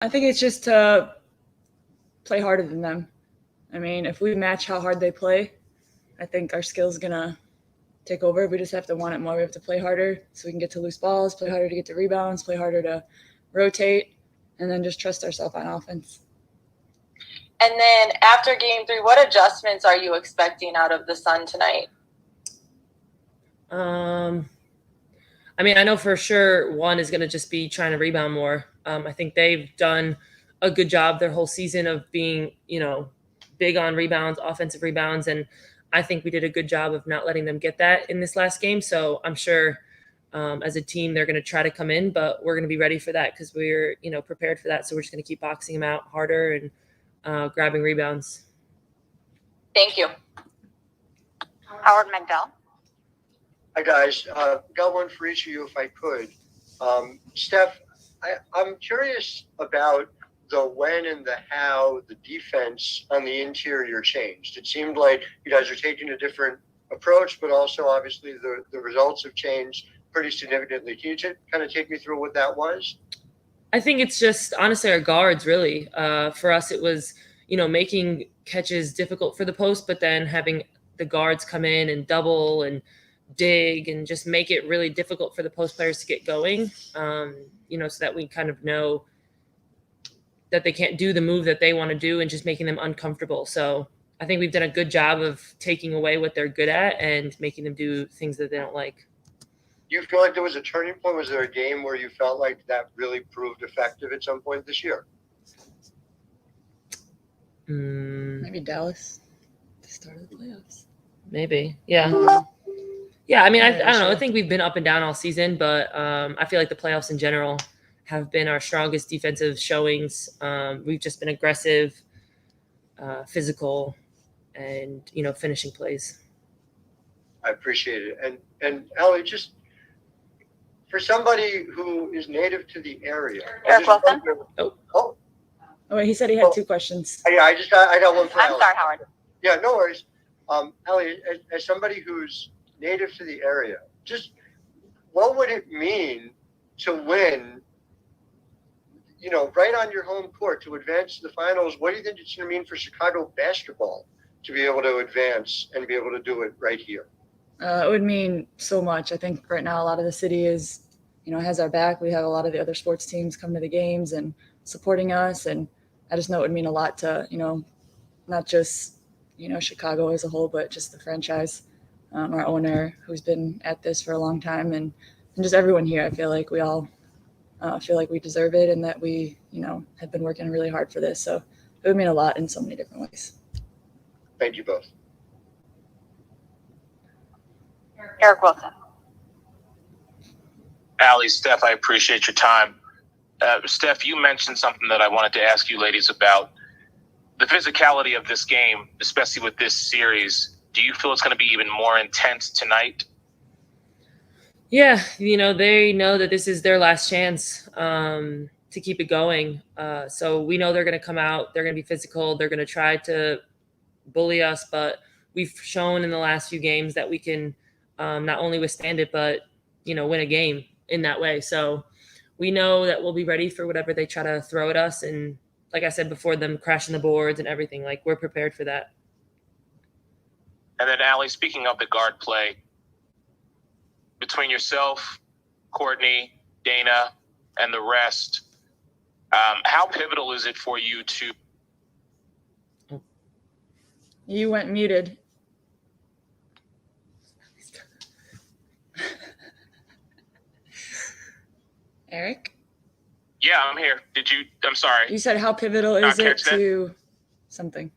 I think it's just to play harder than them. I mean, if we match how hard they play, I think our skill's going to take over. We just have to want it more. We have to play harder so we can get to loose balls, play harder to get to rebounds, play harder to rotate, and then just trust ourselves on offense. And then after game 3, what adjustments are you expecting out of the Sun tonight? I mean, I know for sure one is going to just be trying to rebound more. I think they've done a good job their whole season of being, big on rebounds, offensive rebounds. And I think we did a good job of not letting them get that in this last game. So I'm sure as a team, they're going to try to come in, but we're going to be ready for that because we're, prepared for that. So we're just going to keep boxing them out harder and grabbing rebounds. Thank you. Howard McDowell. Hi, guys. Got one for each of you if I could. Steph, I'm curious about the when and the how the defense on the interior changed. It seemed like you guys are taking a different approach, but also obviously the results have changed pretty significantly. Can you kind of take me through what that was? I think it's just honestly our guards really. For us, it was, making catches difficult for the post, but then having the guards come in and double and dig and just make it really difficult for the post players to get going, so that we kind of know that they can't do the move that they want to do and just making them uncomfortable. So I think we've done a good job of taking away what they're good at and making them do things that they don't like. Do you feel like there was a turning point? Was there a game where you felt like that really proved effective at some point this year? Maybe Dallas, the start of the playoffs. Maybe, yeah. Yeah, I mean, I don't know. I think we've been up and down all season, but I feel like the playoffs in general have been our strongest defensive showings. We've just been aggressive, physical, and, finishing plays. I appreciate it. And Ellie, just for somebody who is native to the area. Eric Wilson? Oh, wait, he said he had 2 questions. Yeah, I got one for I'm Ellie. sorry, Howard. Yeah, no worries. Ellie, as somebody who's native to the area, just what would it mean to win, right on your home court to advance to the finals? What do you think it's going to mean for Chicago basketball to be able to advance and be able to do it right here? It would mean so much. I think right now a lot of the city is, has our back. We have a lot of the other sports teams come to the games and supporting us. And I just know it would mean a lot to, not just, Chicago as a whole, but just the franchise, our owner who's been at this for a long time and just everyone here. I feel like we all feel like we deserve it and that we, have been working really hard for this. So it would mean a lot in so many different ways. Thank you both. Eric Wilson. Allie, Steph, I appreciate your time. Steph, you mentioned something that I wanted to ask you ladies about. The physicality of this game, especially with this series, do you feel it's going to be even more intense tonight? Yeah, they know that this is their last chance to keep it going. So we know they're going to come out. They're going to be physical. They're going to try to bully us, but we've shown in the last few games that we can not only withstand it, but, win a game in that way. So we know that we'll be ready for whatever they try to throw at us. And like I said before, them crashing the boards and everything, like we're prepared for that. And then, Allie, speaking of the guard play, between yourself, Courtney, Dana, and the rest, how pivotal is it for you to... You went muted. Eric? Yeah, I'm here. I'm sorry. You said how pivotal is it to something?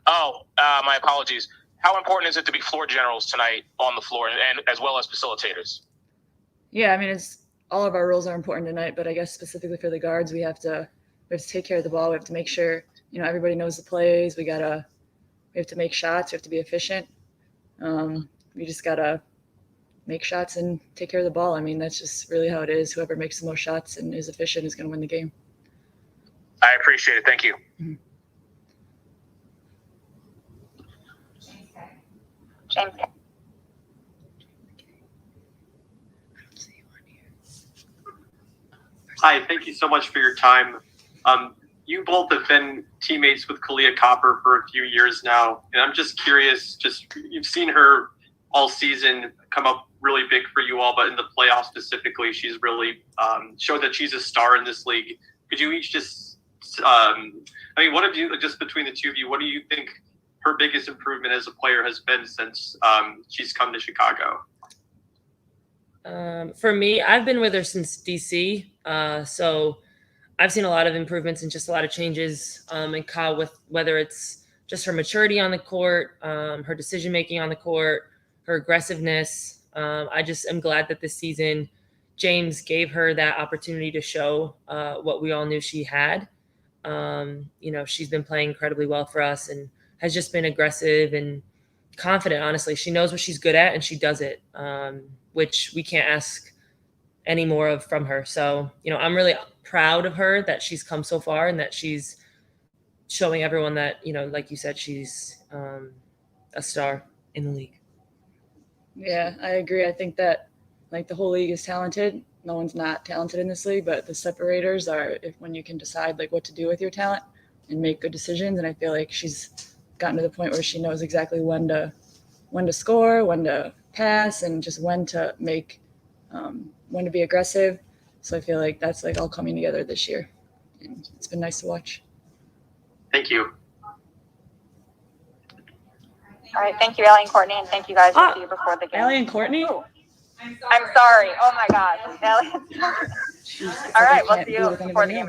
Oh, my apologies. How important is it to be floor generals tonight on the floor and as well as facilitators? Yeah, I mean, all of our roles are important tonight, but I guess specifically for the guards, we have to take care of the ball. We have to make sure, everybody knows the plays. We have to make shots. We have to be efficient. We just got to make shots and take care of the ball. I mean, that's just really how it is. Whoever makes the most shots and is efficient is going to win the game. I appreciate it. Thank you. Mm-hmm. James. I don't see you on here. Hi, thank you so much for your time. You both have been teammates with Kalia Copper for a few years now, and I'm just curious, you've seen her all season come up really big for you all, but in the playoffs specifically, she's really showed that she's a star in this league. Could you each just, what have you, just between the two of you, what do you think her biggest improvement as a player has been since she's come to Chicago? For me, I've been with her since DC, so I've seen a lot of improvements and just a lot of changes in Kyle, with whether it's just her maturity on the court, her decision making on the court, her aggressiveness. I just am glad that this season James gave her that opportunity to show what we all knew she had. She's been playing incredibly well for us and has just been aggressive and confident. Honestly, she knows what she's good at and she does it, which we can't ask any more of from her. So, I'm really proud of her that she's come so far and that she's showing everyone that, like you said, she's a star in the league. Yeah, I agree. I think that the whole league is talented. No one's not talented in this league, but the separators are when you can decide what to do with your talent and make good decisions. And I feel like she's gotten to the point where she knows exactly when to score, when to pass, and just when to when to be aggressive. So I feel like that's all coming together this year, and it's been nice to watch. Thank you. All right, thank you, Ellie and Courtney, and thank you guys. We'll see you before the game. Ellie and Courtney? Ooh. I'm sorry. Oh my gosh. Ellie. All right, we'll see you before the game.